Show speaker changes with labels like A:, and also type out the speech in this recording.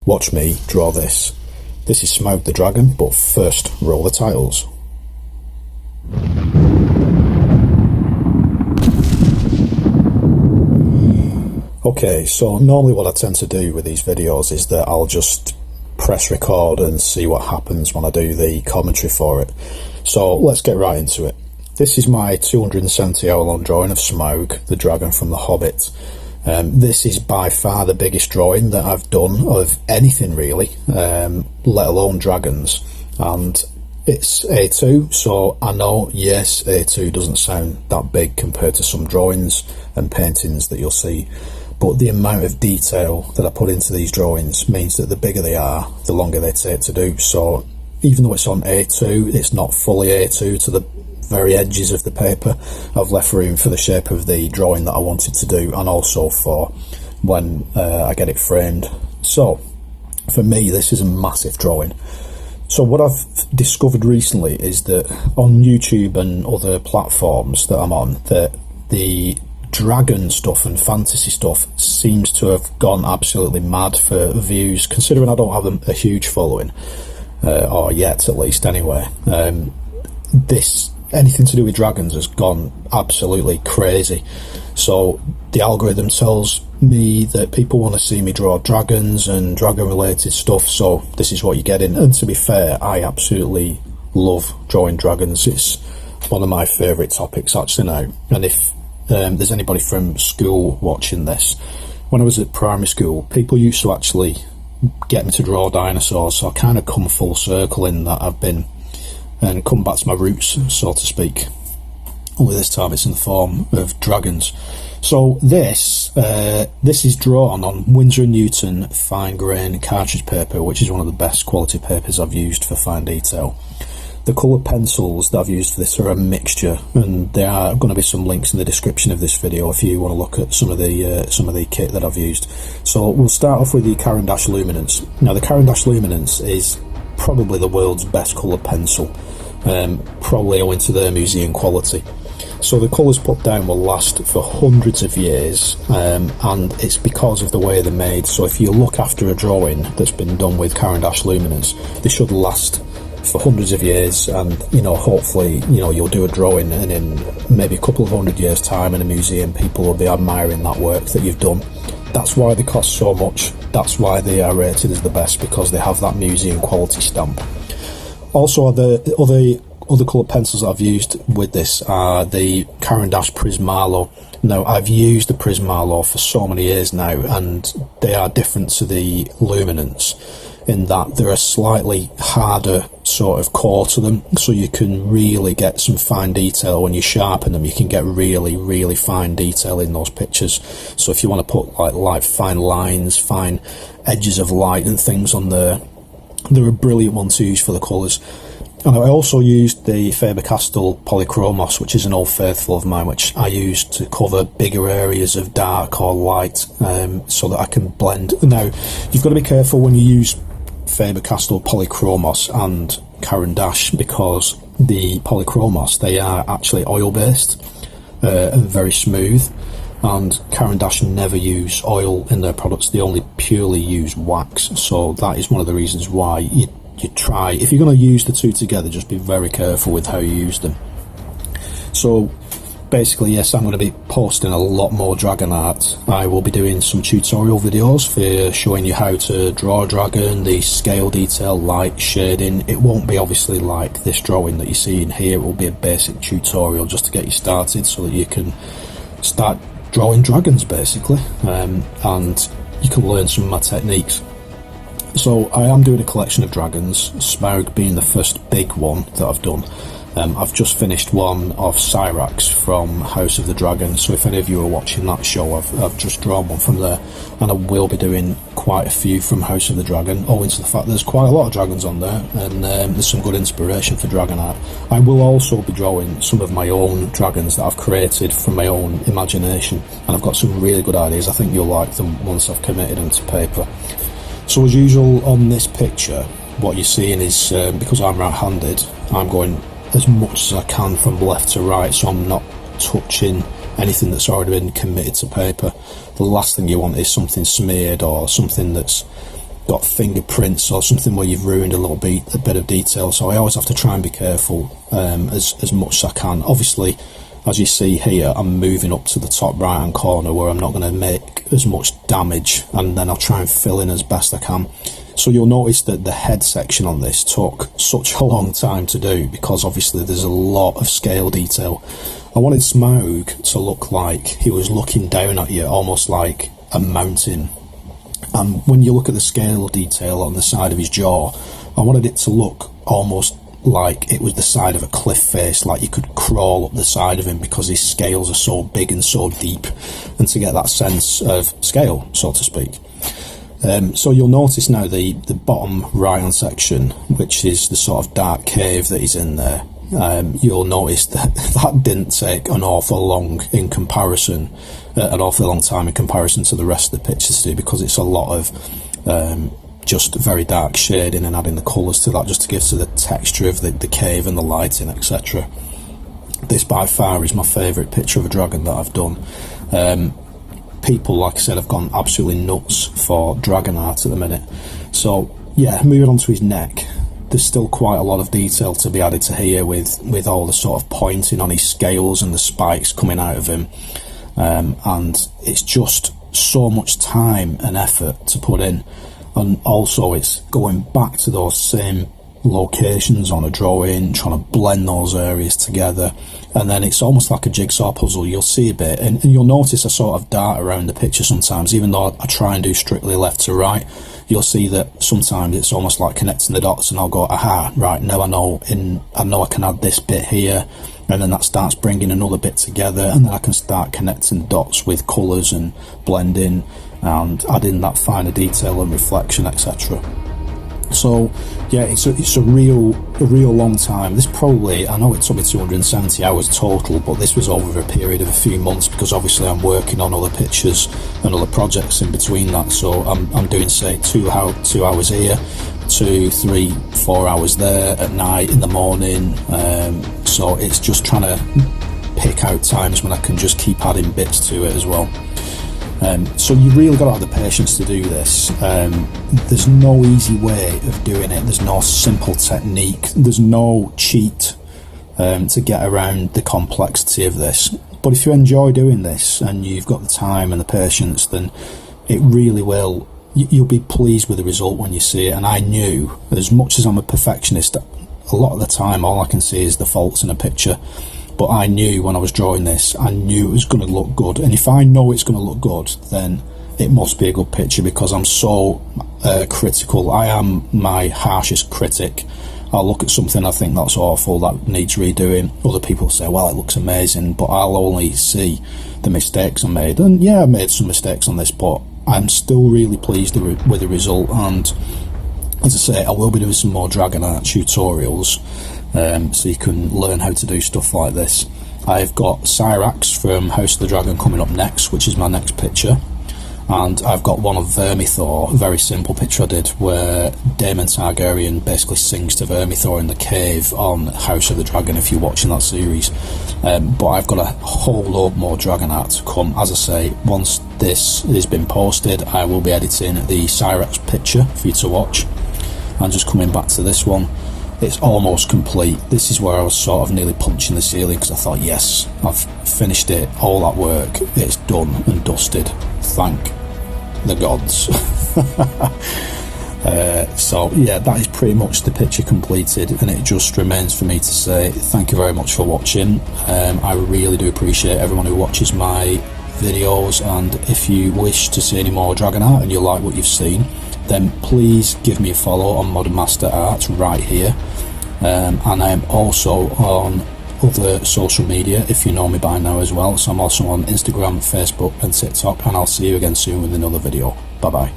A: Watch me draw this. This is Smaug the Dragon, but first roll the titles. Okay, so normally what I tend to do with these videos is that I'll just press record and see what happens when I do the commentary for it. So let's get right into it. This is my 270 hour long drawing of Smaug, the dragon from the Hobbit. This is by far the biggest drawing that I've done of anything really, let alone dragons, and it's A2, so I know, yes, A2 doesn't sound that big compared to some drawings and paintings that you'll see, but the amount of detail that I put into these drawings means that the bigger they are, the longer they take to do. So even though it's on A2, it's not fully A2 to the very edges of the paper. I've left room for the shape of the drawing that I wanted to do, and also for when I get it framed. So for me, this is a massive drawing. So what I've discovered recently is that on YouTube and other platforms that I'm on, that the dragon stuff and fantasy stuff seems to have gone absolutely mad for views, considering I don't have a huge following, or yet at least anyway. Anything to do with dragons has gone absolutely crazy. So the algorithm tells me that people want to see me draw dragons and dragon related stuff, so this is what you're getting. And to be fair, I absolutely love drawing dragons. It's one of my favourite topics actually now. And if there's anybody from school watching this, when I was at primary school, people used to actually get me to draw dinosaurs, so I kind of come full circle in that I've been and come back to my roots, so to speak, only this time it's in the form of dragons. So this is drawn on Winsor & Newton fine grain cartridge paper, which is one of the best quality papers I've used for fine detail. The coloured pencils that I've used for this are a mixture, and there are going to be some links in the description of this video if you want to look at some of the kit that I've used. So we'll start off with the CARAN Luminance. Now the CARAN Luminance is probably the world's best coloured pencil, probably owing to their museum quality. So the colours put down will last for hundreds of years, and it's because of the way they're made. So if you look after a drawing that's been done with CARAN Luminance, they should last for hundreds of years, and hopefully you'll do a drawing and in maybe a couple of 100 years time in a museum people will be admiring that work that you've done. That's why they cost so much. That's why they are rated as the best, because they have that museum quality stamp. Also, the other coloured pencils that I've used with this are the CARAN PRISMALO. Now, I've used the PRISMALO for so many years now, and they are different to the Luminance in that they're a slightly harder sort of core to them, so you can really get some fine detail. When you sharpen them, you can get really fine detail in those pictures. So if you want to put like fine lines, fine edges of light and things on there, they're a brilliant one to use for the colours. And I also used the FABER POLYCHROMOS, which is an old faithful of mine, which I use to cover bigger areas of dark or light, so that I can blend. Now, you've got to be careful when you use FABER POLYCHROMOS and CARAN, because the POLYCHROMOS, they are actually oil based and very smooth, and CARAN never use oil in their products. They only purely use wax. So that is one of the reasons why you try, if you're going to use the two together, just be very careful with how you use them. So basically, yes, I'm going to be posting a lot more dragon art. I will be doing some tutorial videos for showing you how to draw a dragon, the scale detail, light, shading. It won't be obviously like this drawing that you see in here. It will be a basic tutorial just to get you started so that you can start drawing dragons basically, and you can learn some of my techniques. So I am doing a collection of dragons, Smaug being the first big one that I've done. I've just finished one of Cyrax from House of the Dragon, so if any of you are watching that show, I've just drawn one from there, and I will be doing quite a few from House of the Dragon, owing to the fact there's quite a lot of dragons on there, and there's some good inspiration for dragon art. I will also be drawing some of my own dragons that I've created from my own imagination, and I've got some really good ideas. I think you'll like them once I've committed them to paper. So as usual on this picture, what you're seeing is, because I'm right-handed, I'm going as much as I can from left to right, so I'm not touching anything that's already been committed to paper. The last thing you want is something smeared or something that's got fingerprints or something where you've ruined a bit of detail. So I always have to try and be careful as much as I can. Obviously, as you see here, I'm moving up to the top right hand corner where I'm not going to make as much damage, and then I'll try and fill in as best I can. So you'll notice that the head section on this took such a long time to do, because obviously there's a lot of scale detail. I wanted Smaug to look like he was looking down at you, almost like a mountain. And when you look at the scale detail on the side of his jaw, I wanted it to look almost like it was the side of a cliff face, like you could crawl up the side of him, because his scales are so big and so deep, and to get that sense of scale, so to speak. So you'll notice now the bottom right hand section, which is the sort of dark cave that he's in there, you'll notice that that didn't take an awful long time in comparison to the rest of the pictures to do, because it's a lot of just very dark shading and adding the colours to that, just to give to the texture of the cave and the lighting, etc. This by far is my favourite picture of a dragon that I've done. People, like I said, have gone absolutely nuts for dragon art at the minute. So yeah, moving on to his neck, there's still quite a lot of detail to be added to here, with all the sort of pointing on his scales and the spikes coming out of him, and it's just so much time and effort to put in. And also it's going back to those same locations on a drawing, trying to blend those areas together, and then it's almost like a jigsaw puzzle. You'll see a bit, and you'll notice I sort of dart around the picture sometimes, even though I try and do strictly left to right. You'll see that sometimes it's almost like connecting the dots, and I'll go, aha, right, now I know I can add this bit here, and then that starts bringing another bit together, and then I can start connecting dots with colours and blending and adding that finer detail and reflection, etc. So yeah, it's a real long time. This probably, I know it took me 270 hours total, but this was over a period of a few months, because obviously I'm working on other pictures and other projects in between that. So I'm doing, say, 2 hours here, 2, 3, 4 hours there at night, in the morning. So it's just trying to pick out times when I can just keep adding bits to it as well. So you really got to have the patience to do this. There's no easy way of doing it. There's no simple technique. There's no cheat to get around the complexity of this. But if you enjoy doing this and you've got the time and the patience, then it really will. You'll be pleased with the result when you see it. And I knew, as much as I'm a perfectionist, a lot of the time all I can see is the faults in a picture. But I knew when I was drawing this, I knew it was going to look good. And if I know it's going to look good, then it must be a good picture, because I'm so critical. I am my harshest critic. I'll look at something, I think that's awful, that needs redoing. Other people say, well, it looks amazing, but I'll only see the mistakes I made. And yeah, I made some mistakes on this, but I'm still really pleased with the result. And as I say, I will be doing some more dragon art tutorials, so you can learn how to do stuff like this. I've got Cyrax from House of the Dragon coming up next, which is my next picture, and I've got one of Vermithor, a very simple picture I did, where Daemon Targaryen basically sings to Vermithor in the cave on House of the Dragon, if you're watching that series. But I've got a whole load more dragon art to come. As I say, once this has been posted, I will be editing the Cyrax picture for you to watch. And just coming back to this one, it's almost complete. This is where I was sort of nearly punching the ceiling, because I thought, yes, I've finished it, all that work, it's done and dusted, thank the gods. So yeah, that is pretty much the picture completed, and it just remains for me to say thank you very much for watching. I really do appreciate everyone who watches my videos, and if you wish to see any more dragon art and you like what you've seen, then please give me a follow on Modern Master Art right here. And I am also on other social media, if you know me by now as well. So I'm also on Instagram, Facebook and TikTok, and I'll see you again soon with another video. Bye bye.